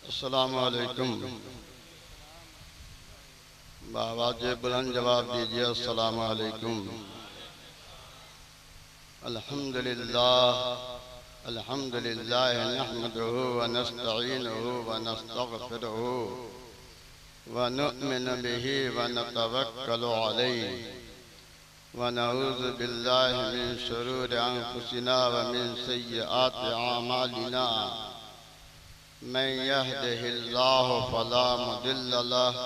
अस्सलामु अलैकुम। बावाज़ बुलंद जवाब दीजिए अस्सलामु अलैकुम। अल्हम्दुलिल्लाह अल्हम्दुलिल्लाह नहमदुहु व नस्तईनुहु व नस्तगफिरुहु व नु'मिनु बिही व नतवक्कलु अलैहि व नऊज़ु बिल्लाहि मिन शुरूरि अंफुसिना व मिन सय्यिआति अमालिना। मन यहदिहिल्लाहु फला मुदिल्ल लहु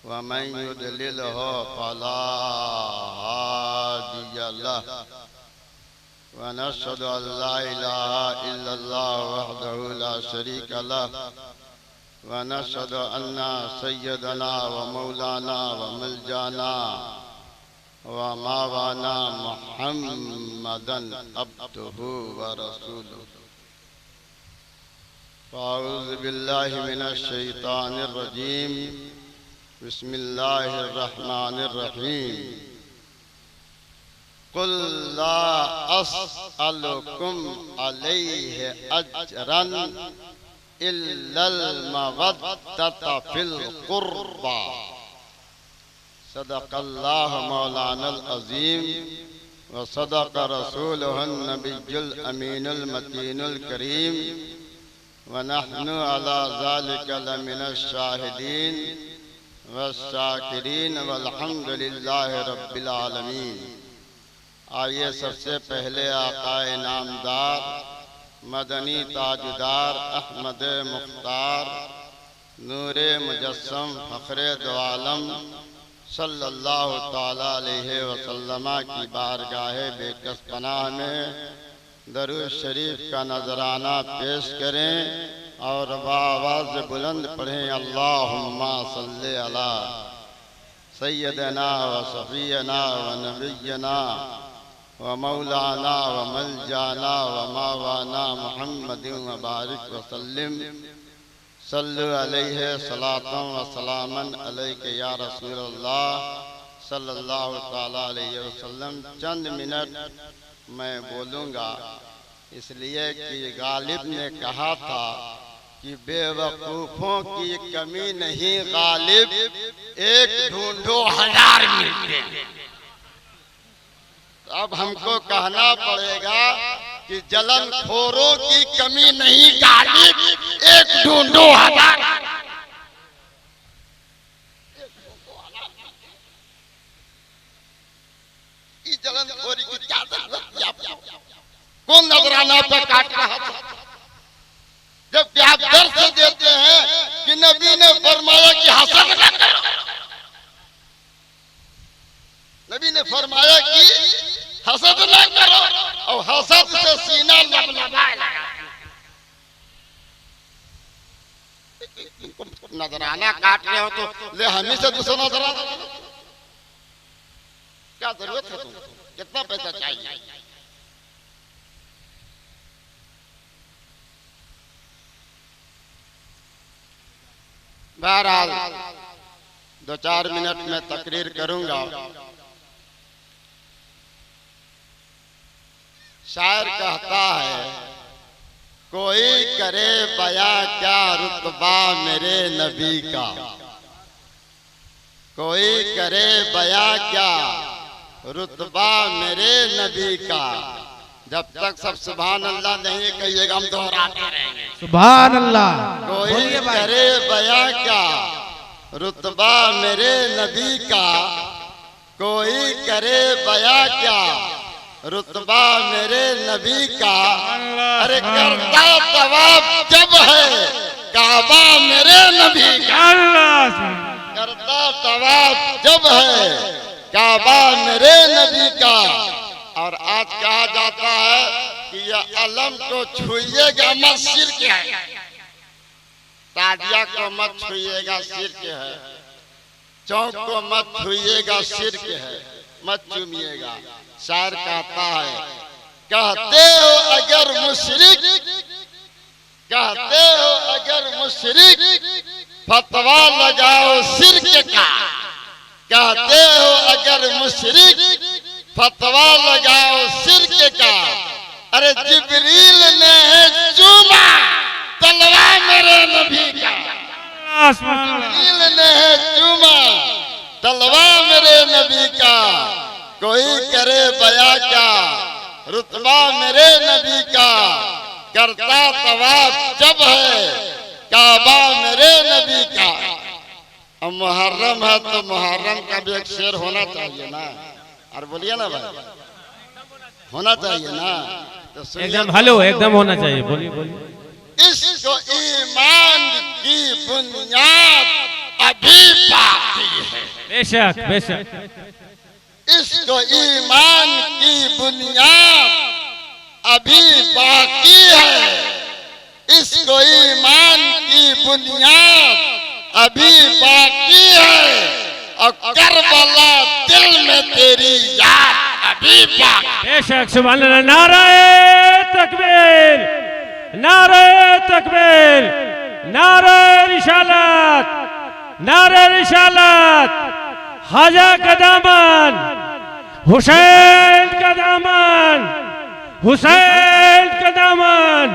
व मन युद्लिलहु फला हादिय लहु व नशहदु अन ला इलाहा इल्लल्लाह वहदहु ला शरीक लहु व नशहदु अन्ना सय्यदना व मौलाना व मलजाना व मावाना मुहम्मदन अब्दुहु व रसूलुहु। अऊज़ु बिल्लाहि मिनश शैतानिर रजीम। बिस्मिल्लाहिर रहमानिर रहीम। कुल ला अस्अलुकुम अलैहि अजरन इल्लल मवद्दता फिल कुर्बा। सदक़ल्लाहु मौलानल अज़ीम व सदक़ रसूलुहुन नबियुल अमीनुल मतीनुल करीम व नहनु अला ज़ालिका लमिनश शाहिदीन वश्शाकिरीन वल्हम्दुलिल्लाहि रब्बिल आलमीन। आइए सबसे पहले आकाए नामदार मदनी ताजदार अहमद मुख्तार नूरे मुजस्सम फ़ख्रे दो आलम सल्लल्लाहु ताला अलैहि वसल्लम की बारगाहे बेकस पनाह में दरूद शरीफ का नजराना पेश करें और आवाज़ बुलंद पढ़ें। अल्लाहुम्मा सल्ली अला सय्यदना व सफ़ीना व नबिय्यना व मौलाना व मलजाना व मावाना मुहम्मदिन व बारिक व सल्लिम। सल्लु अलैहि सलातन व सलामन अलैके या रसूलल्लाह सल्लल्लाहु ताला अलैहि वसल्लम। चंद मिनट मैं बोलूँगा इसलिए कि गालिब ने कहा था कि बेवकूफ़ों की कमी नहीं गालिब, एक ढूंढो हजार मिलते हैं। अब हमको कहना पड़ेगा कि जलनखोरों की कमी नहीं गालिब, एक ढूंढो हजार। जलनखोरी की क्या जरूरत थी आपको? कौन नजराना पे काट रहा था? जबकि आप दर्श देते हैं कि नबी ने फरमाया कि हसद न करो। नबी ने फरमाया कि हसद न करो और हसद से सीना लबलबाए लगा। नजराना काट रहे हो तो ले हमें से दूसरा नजराना। क्या जरूरत है तुमको? कितना पैसा चाहिए? बहरहाल 2-4 मिनट में तकरीर करूंगा। शायर कहता है कोई करे बया क्या रुतबा मेरे नबी का, कोई करे बया क्या रुतबा मेरे नबी का। जब तक सब सुभान अल्लाह नहीं कहिएगा हम दोहराते रहेंगे। सुभान अल्लाह। कोई करे बया क्या रुतबा मेरे नबी का, कोई करे बया क्या रुतबा मेरे नबी का। अरे करता तवाब जब है काबा मेरे नबी का, करता तवाब जब है काबा मेरे नबी का। और आज कहा जाता है कि यह अलम को छुइएगा मत शिर्क है, ताजिया को मत छुइएगा शिर्क है, चौक को मत छुइएगा शिर्क है, मत चूमिएगा। शायर कहता है कहते हो अगर मुशरिक, कहते हो अगर मुशरिक फतवा लगाओ शिर्क का। कहते हो अगर मुशरिक फतवा लगाओ शिर्क का। अरे जिब्रील ने चूमा तलवा मेरे नबी का, दिल ने है चूमा तलवा मेरे नबी का, कोई करे बया क्या रुतबा मेरे नबी का, करता तवाफ जब है काबा मेरे नबी का। अब मुहर्रम है तो मुहर्रम का भी एक शेर होना चाहिए ना, और बोलिए ना भाई, होना चाहिए ना, तो एकदम हेलो एकदम होना चाहिए, बोलिए बोलिए। इसको ईमान की बुनियाद अभी बाकी है, बेशक बेशक, इसको ईमान की बुनियाद अभी बाकी है, इसको ईमान की बुनियाद अभी बाकी है, और करबला दिल में तेरी याद अभी बाकी। बेशक सुभान अल्लाह, नारे तकबीर, नारे तकबीर, नारे रिसालत, नारे रिसालत, खाजा का दामन, हुसैन का दामन, हुसैन का दामन,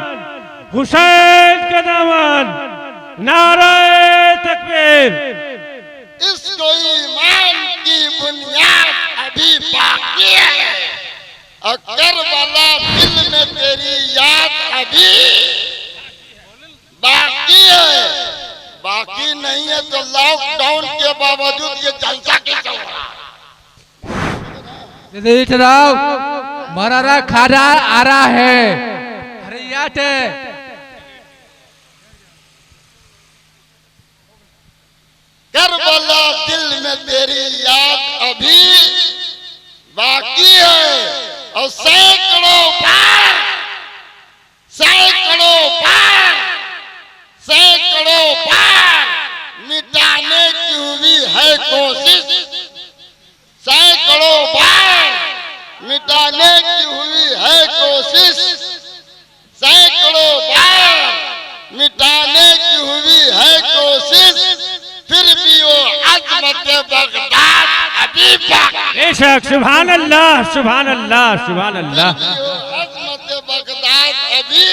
हुसैन का दामन, नारे तकबीर। इसको ईमान की बुनियाद अभी बाकी है, और करबला दिल में तेरी याद अभी बाकी है। बाकी नहीं है तो लॉकडाउन के बावजूद ये जलसा के चल रहा है। मरारा खाना आ रहा है, हरियाटे करबला दिल में तेरी याद अभी बाकी है, और सैकड़ों बार, सैकड़ों बार, सैकड़ों बार मिटाने की हुई है कोशिश, सैकड़ों बार मिटाने की हुई है कोशिश, सैकड़ों बार मिटाने की हुई है कोशिश, फिर भी वो अजमत बगदाद अभी बाकी। बेशक सुभान अल्लाह, सुभान अल्लाह, सुभान अल्लाह, अजमत बगदाद अभी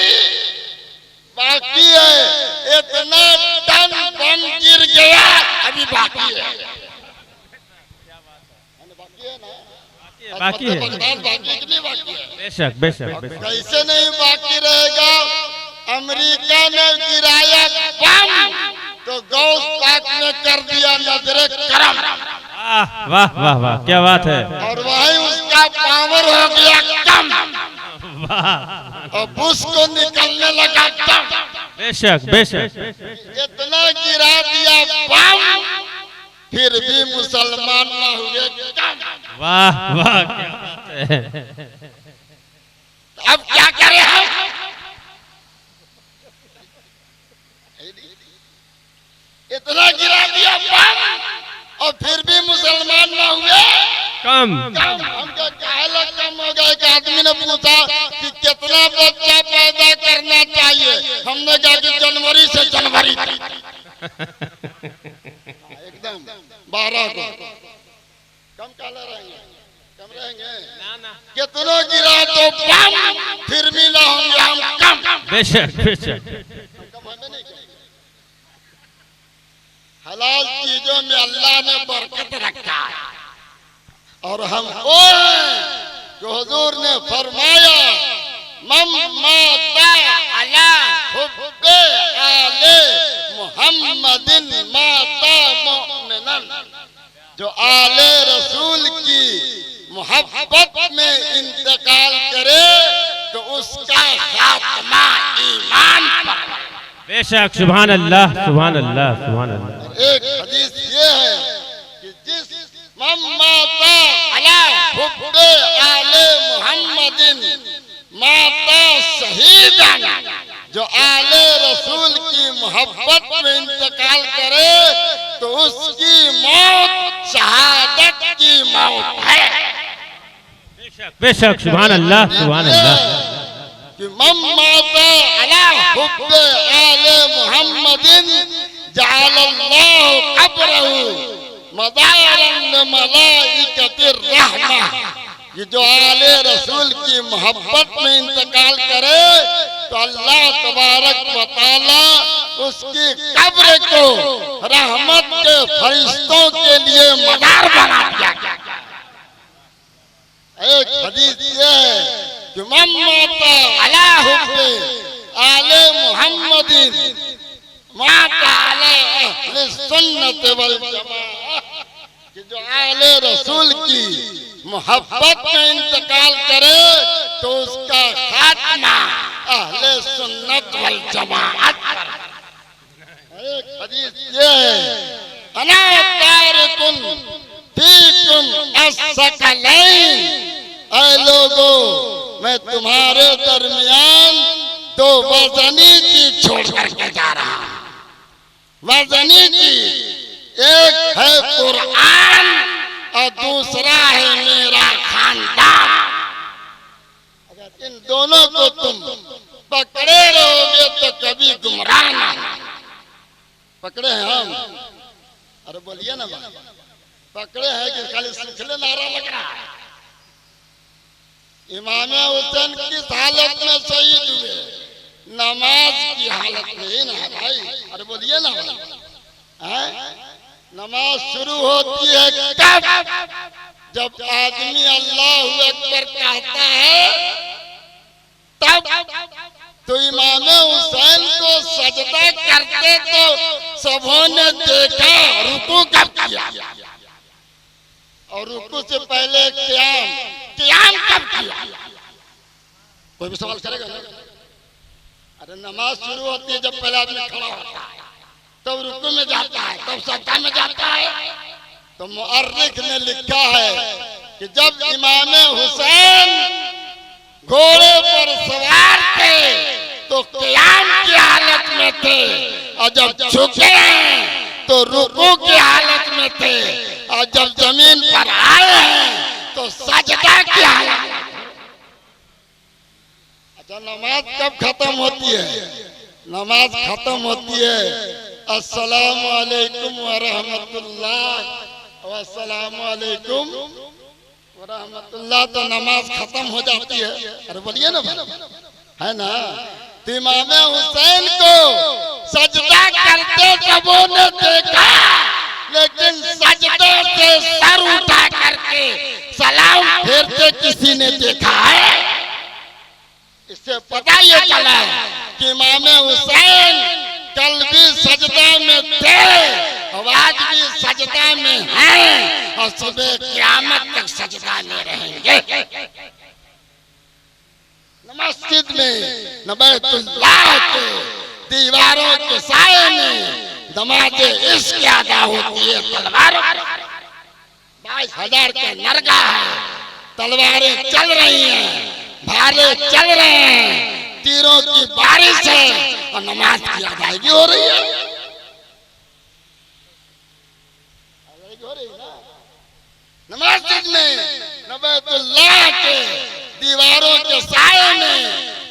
बाकी है। इतना टन बम गिर गया अभी बाकी है, बाकी है, बगदाद बाकी कि नहीं बाकी है? बेशक बेशक बेशक, कैसे नहीं बाकी रहेगा? अमेरिका ने गिराया बम तो गौस पाक ने कर दिया नजरे करम, वाह वाह वाह वाह, क्या बात है, और वही उसका पावर हो गया कम, वाह, और बुश को निकलने लगा दम। बेशक बेशक, इतना गिरा दिया बम फिर भी मुसलमान न हुए कम। वाह वाह, क्या बात है, अब क्या करें हम? इतना गिरा दिया बम और फिर भी मुसलमान न हुए कम, हमको काहे कम हो गया? एक आदमी ने पूछा कि कितना बच्चा पैदा करना चाहिए, हमने कहा कि जनवरी से जनवरी एकदम 12 को। कम काले रहेंगे, कम रहेंगे, कितना गिरा तो बम फिर भी ना होंगे हम कम। बेशक बेशक, कम हमें नहीं करेंगे। हलाल चीजों में अल्लाह ने बरकत रखा है, और हम वो जो हुजूर ने फरमाया मम्माता अला हुब्बे आले मुहम्मदिन माता मुमिनन, जो आले रसूल की मोहब्बत में इंतकाल करे तो उसका खात्मा ईमान पर। बेशक सुभान अल्लाह, सुभान अल्लाह, सुभान अल्लाह। एक हदीस ये है कि जिस मम्माता अला हुब्बे आले मुहम्मदिन माता शहीदन, जो आले रसूल की मोहब्बत में इंतकाल करे तो उसकी मौत शहादत की मौत है। बेशक सुभान अल्लाह, सुभान अल्लाह। कि मम्माता अला हुब्बे आले मुहम्मदिन जअलल्लाहु क़ब्रहु मदारन मलाइकतिर रहमा, कि जो आले रसूल की मोहब्बत में इंतकाल करे तो अल्लाह तबारक व तआला उसकी कब्र को रहमत के फरिश्तों के लिए मजार बना दिया। एक हदीस ये है कि मम्माता अला हुब्बे आले मुहम्मदिन माता अला अहले सुन्नत वल जमाअह, कि जो आले रसूल की मोहब्बत में इंतकाल करे तो उसका खात्मा अहले सुन्नत वल जमाअत पर। एक हदीस ये है अना तारिकुन फीकुम अस्सकलैन, ऐ लोगों मैं तुम्हारे दरमियान दो वजनी चीज छोड़ करके जा रहा हूं। वजनी चीज एक है कुरान और दूसरा है मेरा खानदान। अगर इन दोनों को तुम पकड़े रहोगे तो कभी गुमराह ना। पकड़े हैं हम? अरे बोलिए ना बात। पकड़े हैं कि खाली सुखले नारा लग रहा है? इमाम हुसैन किस हालत में शहीद हुए? नमाज की हालत में ही ना भाई। अरे बोलिए ना भाई। नमाज शुरू होती है कब? जब आदमी अल्लाहु अकबर कहता है तब। तो इमाम हुसैन को सजदा करते तो सबों ने देखा, रुकू कब किया और रुकू से पहले क़याम कब किया? कोई भी सवाल करेगा ना? अरे नमाज शुरू होती है जब पहला आदमी खड़ा होता है, तब रुकू में जाता है, तब सजदा में जाता है। तो मुअर्रिख ने लिखा है कि जब इमाम हुसैन घोड़े पर सवार थे तो क़याम की हालत में थे, और जब झुके हैं तो रुकू की हालत में थे, और जब जमीन पर आए हैं तो सजदा की हालत। अच्छा, नमाज कब खत्म होती है? नमाज खत्म होती है अस्सलामु अलैकुम व रहमतुल्लाह व अस्सलामु अलैकुम व रहमतुल्लाह, तो नमाज खत्म हो जाती है। अरे बोलिए ना, है ना? तो इमाम हुसैन को सजदा करते सबों ने देखा, लेकिन सजदे से सर उठा करके सलाम फेरते किसी ने देखा है? इससे पता ये चला कि इमाम हुसैन कल भी सजदा में थे, आज भी सजदा में हैं, और सुबह क़यामत तक सजदा में रहेंगे। मस्जिद में न बैतुल्लाह के दीवारों के साए में नमाज इश्क अदा होती है। तलवारों 22,000 का नरगा है, तलवारें चल रही हैं, भाले चल रहे हैं, तीरों की बारिश है, और नमाज की अदायगी हो रही है। मस्जिद में न बैतुल्लाह के दीवारों के साए में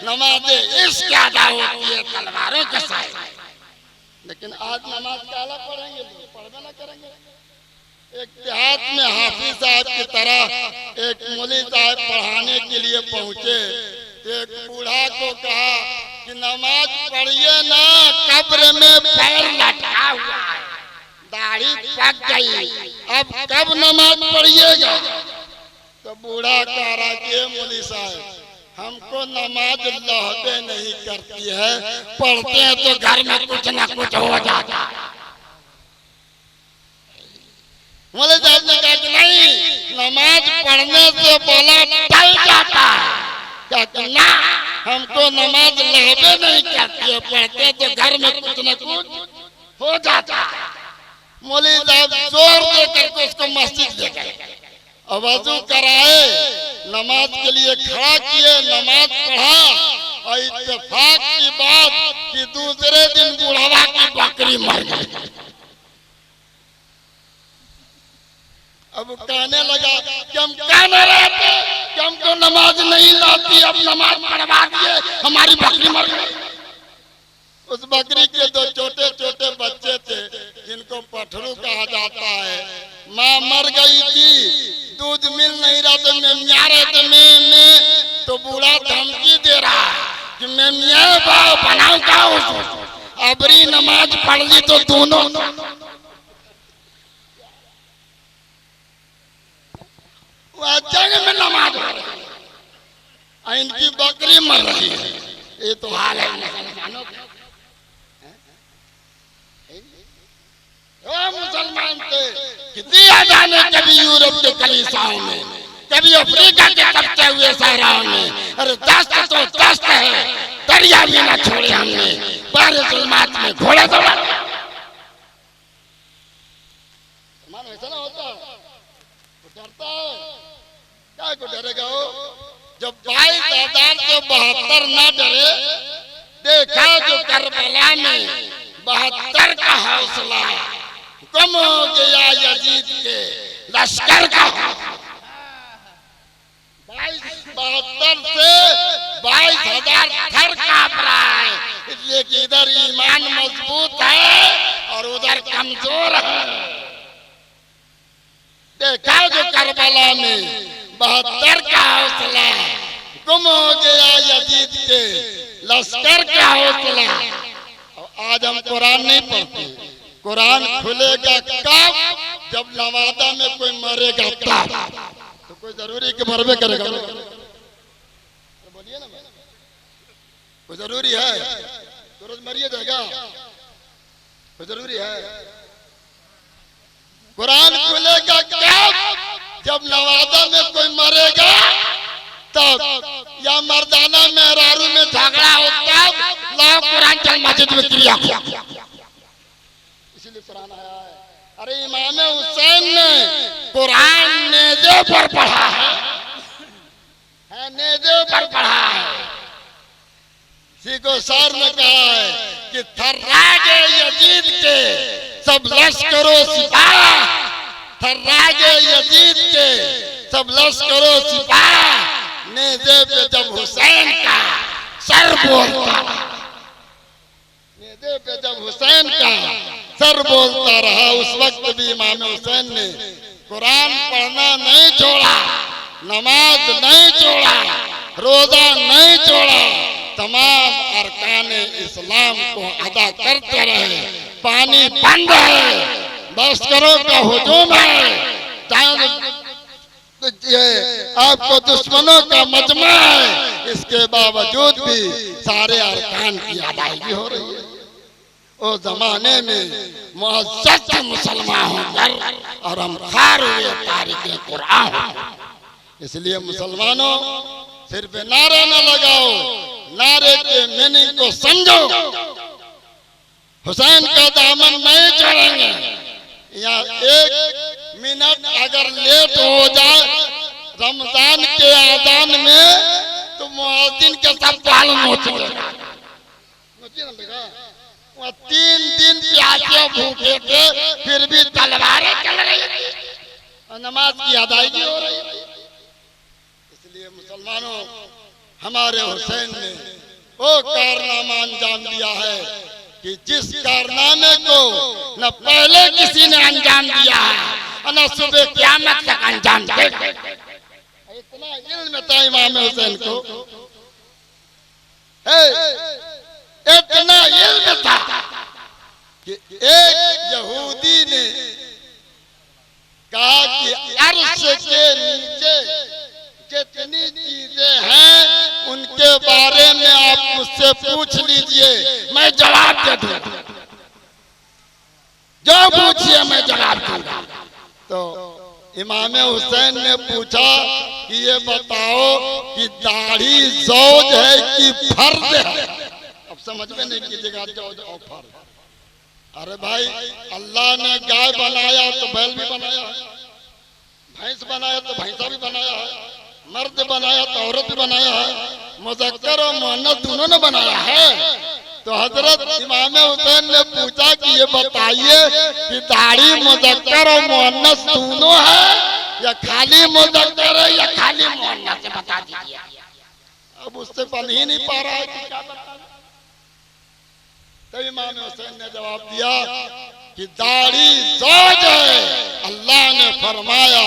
नमाज इश्क अदा होती है, तलवारों के साए। लेकिन आज नमाज क्या अलग पढ़ेंगे, पढ़ना ना करेंगे। एक देहात में हाफिज साहब की तरह एक मौलवी साहब पढ़ाने के लिए पहुंचे। एक बूढ़ा को कहा कि नमाज पढ़िए ना, कब्र में पैर लटका हुआ है, दाढ़ी पक गई, अब कब नमाज पढ़िएगा? तो बूढ़ा कह रहा कि मौलवी साहब, हमको नमाज लहबे नहीं करती है, पढ़ते हैं तो घर में कुछ ना कुछ हो जाता है। मौलवी साहब ने कहा कि नहीं, नमाज पढ़ने से बोला टल जाता है। कहते ना, हमको नमाज लहबे नहीं करती है, पढ़ते तो घर में कुछ ना कुछ हो जाता है। मौलवी साहब जोर देकर के उसको मस्जिद ले गए, वजू कराए, नमाज के लिए खड़ा किए, नमाज पढ़ा, और इत्तेफाक की बात कि दूसरे दिन बुढ़ावा की बकरी मर गई। अब कहने लगा कि हम कहने रहे थे कि हमको नमाज नहीं लाती, अब नमाज पढ़वा दिए, हमारी बकरी मर गई। उस बकरी के दो छोटे छोटे बच्चे थे जिनको पठरू कहा जाता है, माँ मर गई थी, दूध मिल नहीं रहा था, मैं तो बूढ़ा धमकी दे रहा कि मैं मियाँ बाप बनाऊ का अबरी नमाज पढ़ ली तो दोनों वह जंग में नमाज पढ़ रही, इनकी बकरी मर रही है। ये तो हाल है मुसलमानों का। मुसलमान थे कितनी आजान है, कभी यूरोप के कलीसियाओं में, कभी अफ्रीका के कब्जे हुए सहराओं में। अरे दस्त तो दस्त है, दरिया भी ना छोड़े हमने, बारे जुल्मात में घोड़े दौड़ा। ऐसा ना होता, डरता है, क्या को डरेगा वो? जब 22,072 ना डरे, देखा जो करबला में 72 का हौसला कम हो गया यजीद के लश्कर का। 72 से 22,000 थर कांप रहा है, इसलिए कि इधर ईमान मजबूत है और उधर कमजोर है। देखा जो करबला में 72 का हौसला गुम हो गया यजीद के लश्कर का हौसला। आज हम कुरान नहीं पढ़ते, कुरान खुलेगा कब? जब नवादा में कोई मरेगा तब। तो कोई जरूरी कि मरबे करेगा? तो बोलिए ना, कोई जरूरी है? तो रोज मरिए जाएगा, कोई जरूरी है? कुरान खुलेगा कब? जब नवादा में कोई मरेगा तब, या मर्दाना मेहरारू में झगड़ा हो तब लाओ कुरान चल मस्जिद में क्रिया। इसलिए कुरान आया है। अरे इमाम हुसैन ने कुरान नेज़े पर पढ़ा है, नेज़े पर पढ़ा है। सीखो सर ने कहा है कि थर्रागे यजीद के सब लश्करों सिपाह, थर्रागे यजीद के सब लश्करों सिपाह, नेज़े पे जब हुसैन का सर बोलता, नेज़े पे जब हुसैन का सर बोलता रहा, उस वक्त भी इमाम हुसैन ने कुरान पढ़ना नहीं छोड़ा, नमाज नहीं छोड़ा, रोजा नहीं छोड़ा, तमाम अरकान इस्लाम को अदा करते रहे। पानी बंद है, लश्करों का हुजूम है, आपको दुश्मनों का मजमा है, इसके बावजूद भी सारे अरकान की अदायगी हो रही है। उस जमाने में मुअज़्ज़ज़ मुसलमान होकर और हम खार हुए तारीख़ कुरान। इसलिए मुसलमानों सिर्फ नारे न लगाओ, नारे के मीनिंग को समझो। हुसैन का दामन नहीं छोड़ेंगे। या 1 मिनट अगर लेट हो जाए रमजान के आज़ान में तो मुअज्जिन के सब बाल नोच लेगा। 3 दिन प्यासे भूखे थे, फिर भी तलवारें चल रही थी और नमाज की अदायगी हो रही थी। इसलिए मुसलमानों, हमारे हुसैन ने वो कारनामा अंजाम दिया है कि जिस कारनामे को न पहले किसी ने अंजाम दिया है और न सुबह क़यामत तक अंजाम देगा। इतना इल्म था इमाम हुसैन को, इतना इल्म था कि एक यहूदी ने कहा कि अर्श के नीचे जितनी चीजें हैं उनके बारे में आप मुझसे पूछ लीजिए, मैं जवाब दे दूंगा, जो पूछिए मैं जवाब दूंगा। तो इमाम हुसैन ने पूछा कि ये बताओ कि दाढ़ी ज़ौज है कि फर्द है? अब समझ में नहीं कीजिएगा ज़ौज और फर्द। अरे भाई, अल्लाह ने गाय बनाया तो बैल भी बनाया है, भैंस बनाया तो भैंसा भी बनाया है, मर्द बनाया तो औरत भी बनाया है, मुज़क्कर और मुअन्नस दोनों ने बनाया है। तो हजरत इमाम हुसैन ने पूछा कि ये बताइए कि दाढ़ी मुज़क्कर और मुअन्नस दोनों है या खाली मुज़क्कर है या खाली मुअन्नस है, बता दीजिए। अब उससे बन ही नहीं पा रहा है कि क्या बताएं। तो इमाम हुसैन ने जवाब दिया कि दाढ़ी ज़ौज है। अल्लाह ने फरमाया,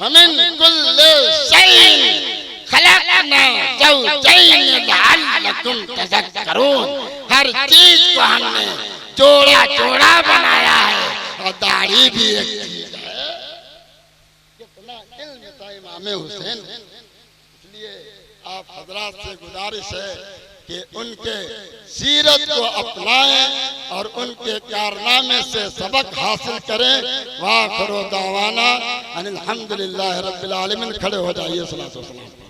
मिन कुल्लि शैइन खलकना ज़ौजैन लअल्लकुम तज़क्करून। हर चीज को हमने जोड़ा जोड़ा बनाया है और दाढ़ी भी एक चीज है। कितना इल्म था इमाम हुसैन। इसलिए आप हजरात से गुजारिश है कि उनके सीरत को अपनाएं और उनके कारनामे से सबक हासिल करें। वाखिरु दावाना अनिल हम्दुलिल्लाहि रब्बिल आलमीन। खड़े हो जाइए। सलातो सलाम।